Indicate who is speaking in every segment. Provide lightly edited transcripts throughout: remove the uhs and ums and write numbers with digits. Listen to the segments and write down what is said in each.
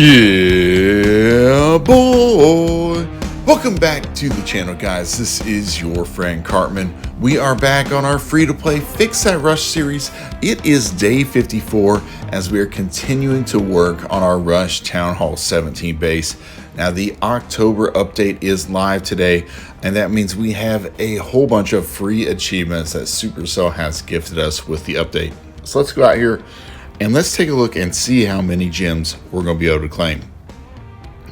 Speaker 1: Yeah, boy. Welcome back to the channel, guys. This is your friend Cartman. We are back on our free-to-play Fix That Rush series. It is day 54 as we are continuing to work on our Rush Town Hall 17 base. Now, the October update is live today, and that means we have a whole bunch of free achievements that Supercell has gifted us with the update. So let's go out here and let's take a look and see how many gems we're going to be able to claim.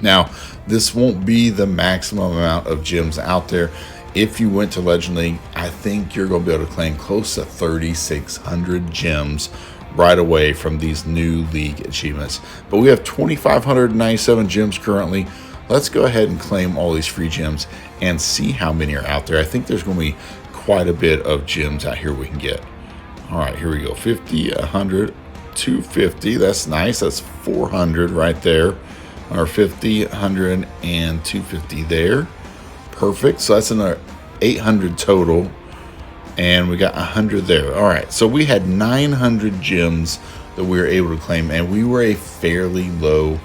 Speaker 1: Now, this won't be the maximum amount of gems out there. If you went to Legend League, I think you're going to be able to claim close to 3,600 gems right away from these new league achievements. But we have 2,597 gems currently. Let's go ahead and claim all these free gems and see how many are out there. I think there's going to be quite a bit of gems out here we can get. All right, here we go. 50, 100, 250. That's nice. That's 400 right there. Or 50, 100, and 250 there. Perfect. So that's an 800 total. And we got 100 there. All right. So we had 900 gems that we were able to claim. And we were a fairly low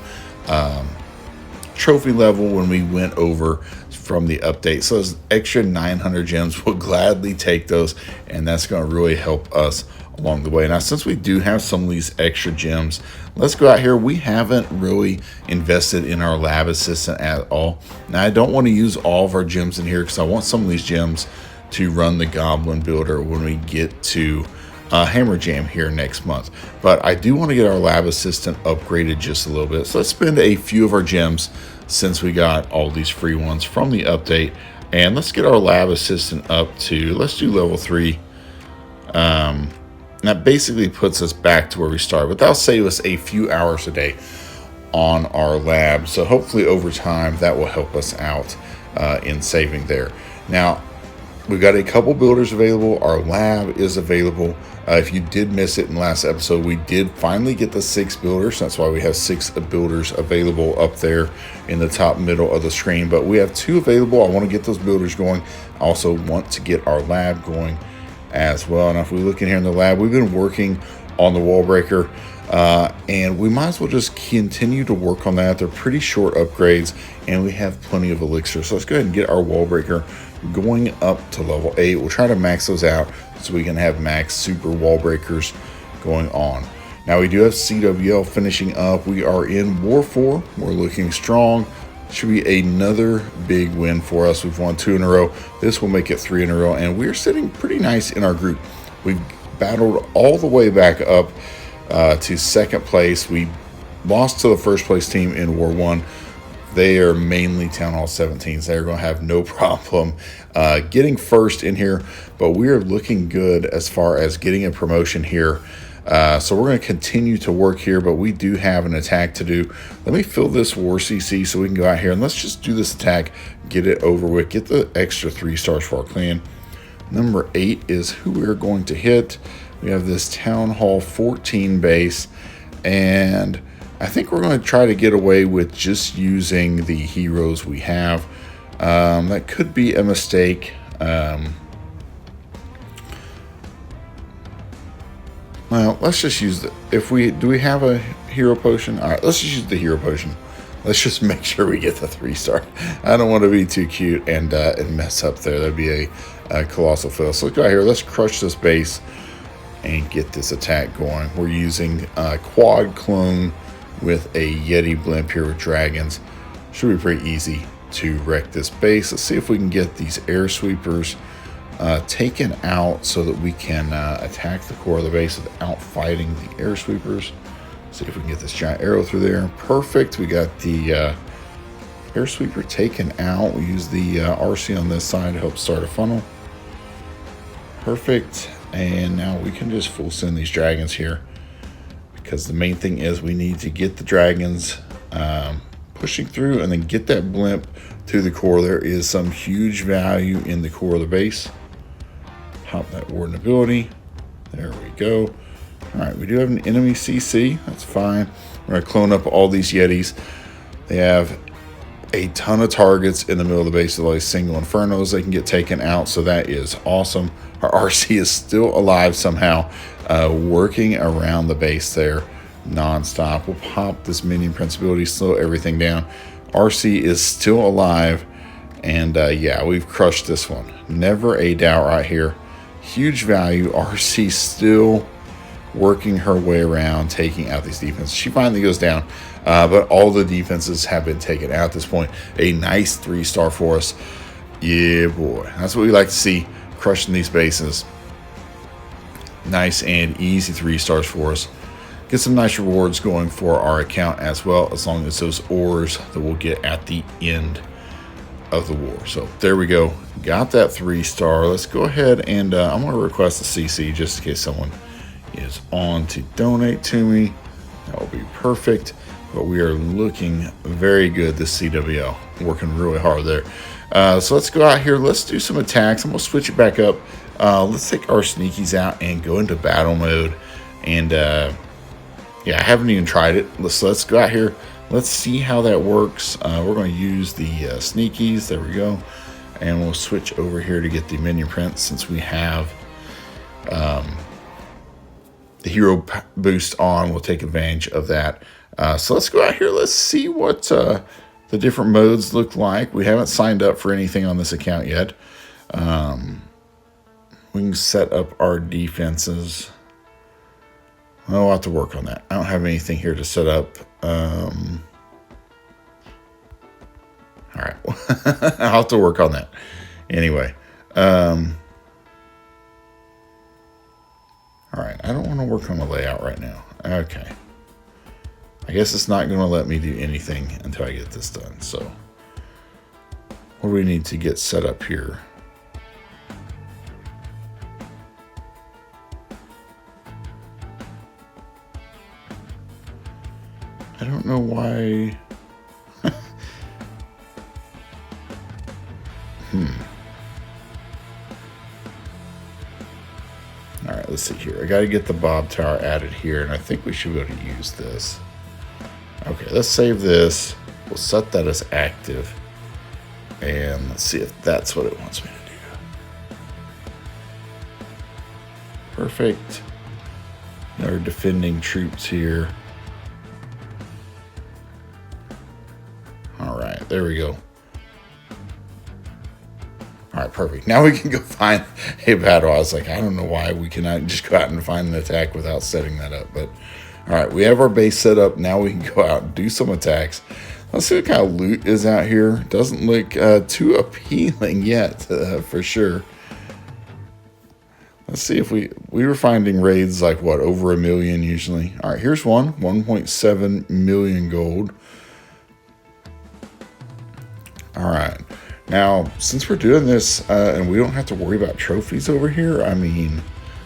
Speaker 1: trophy level when we went over from the update. So those extra 900 gems, we'll gladly take those. And that's going to really help us along the way. Now, since we do have some of these extra gems, let's go out here. We haven't really invested in our lab assistant at all. Now, I don't want to use all of our gems in here because I want some of these gems to run the Goblin Builder when we get to Hammer Jam here next month. But I do want to get our lab assistant upgraded just a little bit. So let's spend a few of our gems since we got all these free ones from the update. And let's get our lab assistant up to, let's do level 3. That basically puts us back to where we started, but that'll save us a few hours a day on our lab. So hopefully over time that will help us out in saving there. Now, we've got a couple builders available. Our lab is available. If you did miss it in the last episode, we did finally get the 6 builders. That's why we have 6 builders available up there in the top middle of the screen. But we have 2 available. I want to get those builders going. I also want to get our lab going as well. Now, if we look in here in the lab, we've been working on the wall breaker, and we might as well just continue to work on that. They're pretty short upgrades, and we have plenty of elixir. So let's go ahead and get our wall breaker going up to level 8. We'll try to max those out so we can have max super wall breakers going on. Now, we do have CWL finishing up. We are in War 4. We're looking strong. Should be another big win for us. We've won 2 in a row. This will make it 3 in a row, and we're sitting pretty nice in our group. We've battled all the way back up to second place. We lost to the first place team in War 1. They are mainly Town Hall 17s. They're going to have no problem getting first in here, but we are looking good as far as getting a promotion here. So we're going to continue to work here, but we do have an attack to do. Let me fill this war CC so we can go out here and let's just do this attack, get it over with, get the extra 3 stars for our clan. Number 8 is who we're going to hit. We have this Town Hall 14 base, and I think we're going to try to get away with just using the heroes we have. That could be a mistake. Well, let's just use the, do we have a hero potion? All right, let's just use the hero potion. Let's just make sure we get the 3-star. I don't want to be too cute and mess up there. That'd be a colossal fail. So let's go out here. Let's crush this base and get this attack going. We're using quad clone with a Yeti blimp here with dragons. Should be pretty easy to wreck this base. Let's see if we can get these air sweepers taken out so that we can attack the core of the base without fighting the air sweepers. See if we can get this giant arrow through there. Perfect. We got the air sweeper taken out. We use the RC on this side to help start a funnel. Perfect. And now we can just full send these dragons here, because the main thing is we need to get the dragons pushing through and then get that blimp to the core. There is some huge value in the core of the base. Pop that warden ability. There we go. All right, we do have an enemy CC. That's fine. We're going to clone up all these Yetis. They have a ton of targets in the middle of the base with all these single infernos they can get taken out, so that is awesome. Our RC is still alive somehow, working around the base there. non-stop. We'll pop this minion principality, slow everything down. RC is still alive, and yeah, we've crushed this one. Never a doubt right here. Huge value. RC still working her way around, taking out these defenses. She finally goes down, but all the defenses have been taken out at this point. A nice 3-star for us. Yeah, boy. That's what we like to see, crushing these bases. Nice and easy 3 stars for us. Get some nice rewards going for our account as well, as long as those ores that we'll get at the end of the war. So there we go. Got that 3-star. Let's go ahead and I'm going to request a CC just in case someone is on to donate to me. That will be perfect. But we are looking very good this CWL. Working really hard there. So let's go out here. Let's do some attacks. I'm going to switch it back up. Let's take our sneakies out and go into battle mode. And yeah, I haven't even tried it. Let's go out here. Let's see how that works. We're going to use the sneakies. There we go. And we'll switch over here to get the minion prints since we have the hero boost on. We'll take advantage of that. So let's go out here. Let's see what the different modes look like. We haven't signed up for anything on this account yet. We can set up our defenses. I'll have to work on that. I don't have anything here to set up. All right. I'll have to work on that. Anyway. All right. I don't want to work on the layout right now. Okay. I guess it's not going to let me do anything until I get this done. So what do we need to get set up here? I don't know why. All right, let's see here. I got to get the Bob Tower added here, and I think we should be able to use this. Okay, let's save this. We'll set that as active. And let's see if that's what it wants me to do. Perfect. Our defending troops here. All right, there we go. All right, perfect. Now we can go find a battle. I was like, I don't know why we cannot just go out and find an attack without setting that up. But all right, we have our base set up. Now we can go out and do some attacks. Let's see what kind of loot is out here. Doesn't look too appealing yet, for sure. Let's see if we were finding raids like, what, over 1 million usually. All right, here's one, 1.7 million gold. All right. Now, since we're doing this and we don't have to worry about trophies over here, I mean,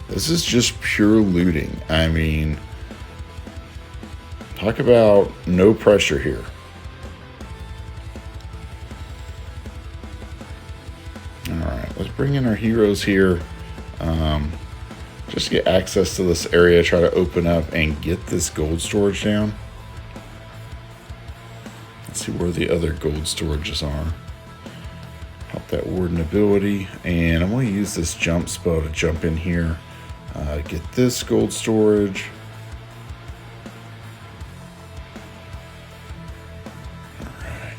Speaker 1: this is just pure looting. I mean, talk about no pressure here. All right, let's bring in our heroes here. Just to get access to this area, try to open up and get this gold storage down. Let's see where the other gold storages are. Help that warden ability, and I'm going to use this jump spell to jump in here, get this gold storage. All right,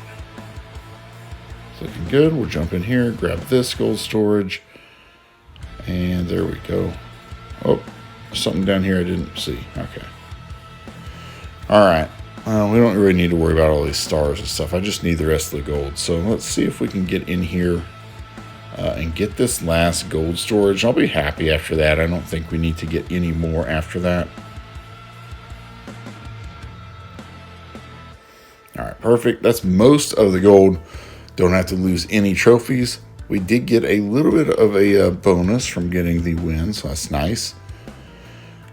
Speaker 1: it's looking good. We'll jump in here, grab this gold storage, and there we go. Oh, something down here I didn't see. Okay. All right. We don't really need to worry about all these stars and stuff. I just need the rest of the gold. So let's see if we can get in here and get this last gold storage. I'll be happy after that. I don't think we need to get any more after that. All right, perfect. That's most of the gold. Don't have to lose any trophies. We did get a little bit of a bonus from getting the win, so that's nice.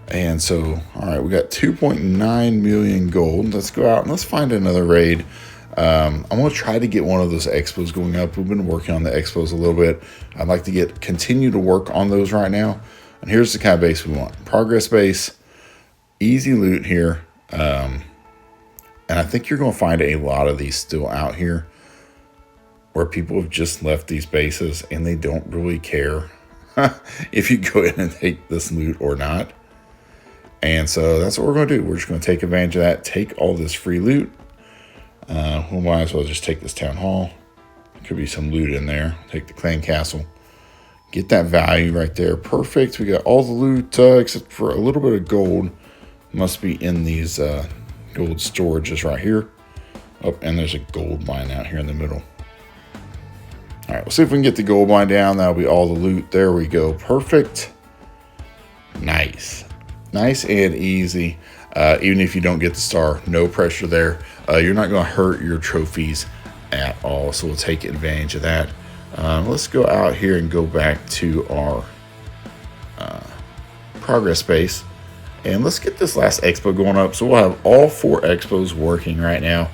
Speaker 1: And so, all right, we got 2.9 million gold. Let's go out and let's find another raid. I'm going to try to get one of those expos going up. We've been working on the expos a little bit. I'd like to continue to work on those right now. And here's the kind of base we want. Progress base, easy loot here. And I think you're going to find a lot of these still out here where people have just left these bases and they don't really care if you go in and take this loot or not. And so that's what we're going to do. We're just going to take advantage of that, take all this free loot. We might as well just take this town hall. Could be some loot in there. Take the clan castle. Get that value right there. Perfect. We got all the loot except for a little bit of gold. Must be in these gold storages right here. Oh, and there's a gold mine out here in the middle. All right, we'll see if we can get the gold mine down. That'll be all the loot. There we go. Perfect. Nice. Nice and easy. Even if you don't get the star, no pressure there. You're not going to hurt your trophies at all. So we'll take advantage of that. Let's go out here and go back to our progress base. And let's get this last expo going up. So we'll have all 4 expos working right now.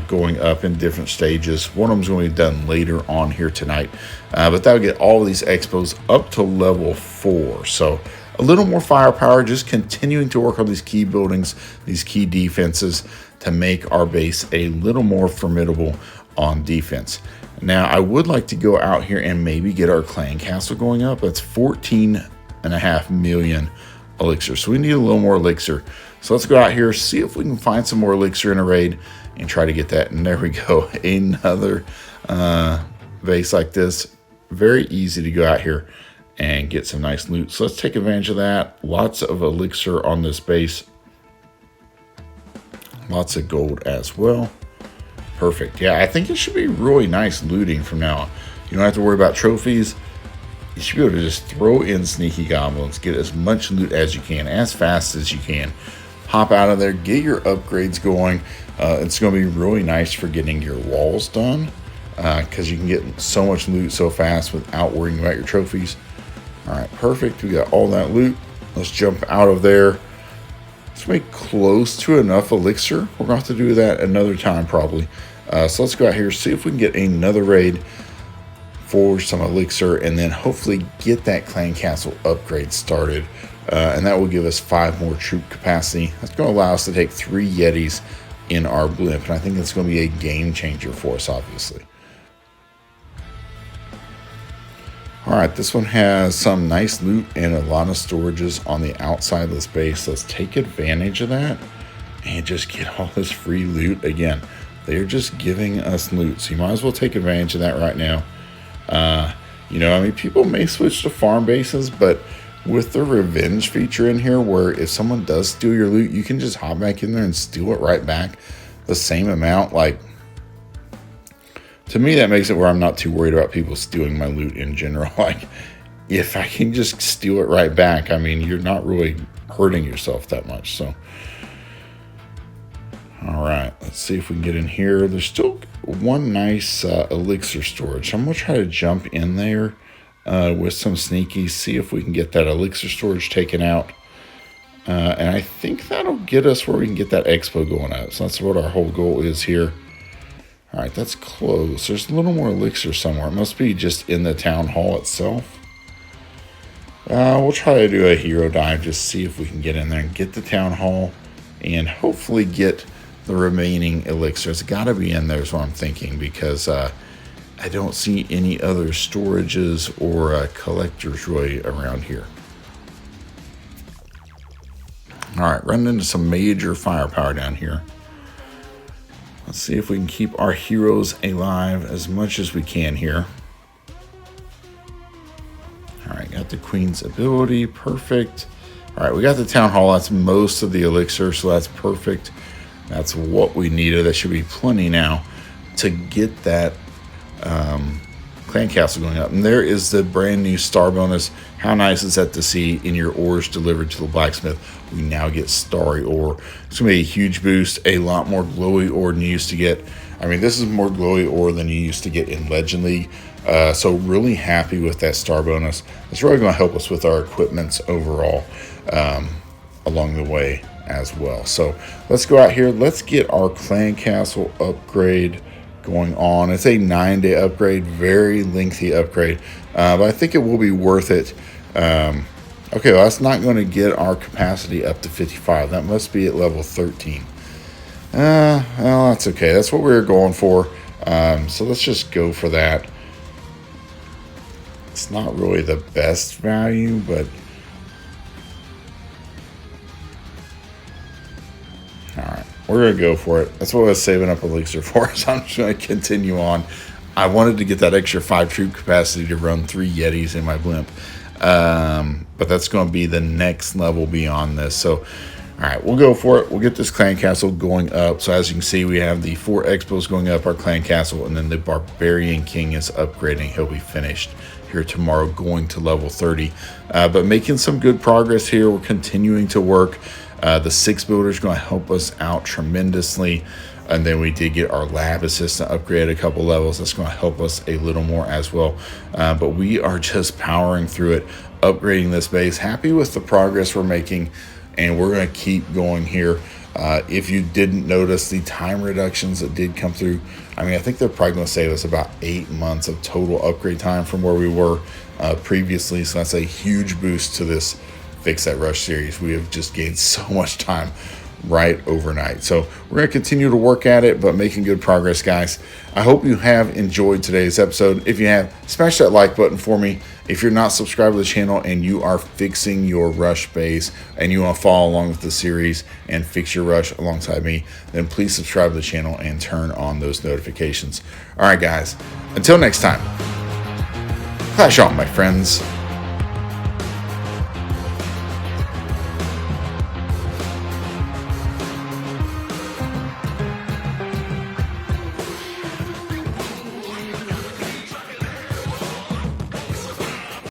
Speaker 1: Going up in different stages. One of them is going to be done later on here tonight. But that'll get all of these expos up to level 4. So a little more firepower, just continuing to work on these key buildings, these key defenses to make our base a little more formidable on defense. Now, I would like to go out here and maybe get our clan castle going up. That's 14.5 million elixir. So we need a little more elixir. So let's go out here, see if we can find some more elixir in a raid and try to get that. And there we go. Another base like this. Very easy to go out here and get some nice loot. So let's take advantage of that. Lots of elixir on this base. Lots of gold as well. Perfect. Yeah, I think it should be really nice looting from now on. You don't have to worry about trophies. You should be able to just throw in sneaky goblins, get as much loot as you can, as fast as you can. Hop out of there, get your upgrades going. It's going to be really nice for getting your walls done because you can get so much loot so fast without worrying about your trophies. All right, perfect. We got all that loot. Let's jump out of there. Let's make close to enough elixir. We're going to have to do that another time probably. So let's go out here, see if we can get another raid for some elixir, and then hopefully get that clan castle upgrade started. And that will give us 5 more troop capacity. That's going to allow us to take 3 Yetis in our blimp. And I think that's going to be a game changer for us, obviously. All right, this one has some nice loot and a lot of storages on the outside of this base. Let's take advantage of that and just get all this free loot. Again, they're just giving us loot, so you might as well take advantage of that right now. You know, I mean, people may switch to farm bases, but with the revenge feature in here, where if someone does steal your loot, you can just hop back in there and steal it right back the same amount. Like, to me, that makes it where I'm not too worried about people stealing my loot in general. Like, if I can just steal it right back, I mean, you're not really hurting yourself that much. So, all right, let's see if we can get in here. There's still one nice elixir storage. So I'm going to try to jump in there with some sneakies, see if we can get that elixir storage taken out. And I think that'll get us where we can get that expo going up. So that's what our whole goal is here. All right, that's close. There's a little more elixir somewhere. It must be just in the town hall itself. We'll try to do a hero dive, just see if we can get in there and get the town hall and hopefully get the remaining elixir. It's got to be in there is what I'm thinking, because I don't see any other storages or collectors really around here. All right, running into some major firepower down here. Let's see if we can keep our heroes alive as much as we can here. All right, got the queen's ability, perfect. All right, we got the town hall. That's most of the elixir, so that's perfect. That's what we needed. That should be plenty now to get that clan castle going up. And there is the brand new star bonus. How nice is that to see in your ores delivered to the blacksmith? We now get starry ore. It's going to be a huge boost, a lot more glowy ore than you used to get. I mean, this is more glowy ore than you used to get in Legend League. So really happy with that star bonus. It's really going to help us with our equipments overall along the way as well. So let's go out here. Let's get our clan castle upgrade going on. It's a 9-day upgrade, very lengthy upgrade, but I think it will be worth it. Okay, well, that's not going to get our capacity up to 55. That must be at level 13. Well, that's okay. That's what we were going for. So let's just go for that. It's not really the best value, but we're going to go for it. That's what I was saving up elixir for, so I'm just going to continue on. I wanted to get that extra 5 troop capacity to run 3 Yetis in my blimp. But that's going to be the next level beyond this. So, all right, we'll go for it. We'll get this clan castle going up. So as you can see, we have the 4 expos going up, our clan castle, and then the barbarian king is upgrading. He'll be finished here tomorrow, going to level 30. But making some good progress here. We're continuing to work. The 6 builder is going to help us out tremendously. And then we did get our lab assistant upgrade a couple levels. That's going to help us a little more as well. But we are just powering through it, upgrading this base. Happy with the progress we're making, and we're going to keep going here. If you didn't notice the time reductions that did come through, I mean, I think they're probably going to save us about 8 months of total upgrade time from where we were previously. So that's a huge boost to this Fix That Rush series. We have just gained so much time right overnight. So we're going to continue to work at it, but making good progress, guys. I hope you have enjoyed today's episode. If you have, smash that like button for me. If you're not subscribed to the channel and you are fixing your Rush base and you want to follow along with the series and fix your Rush alongside me, then please subscribe to the channel and turn on those notifications. All right, guys, until next time, clash on, my friends.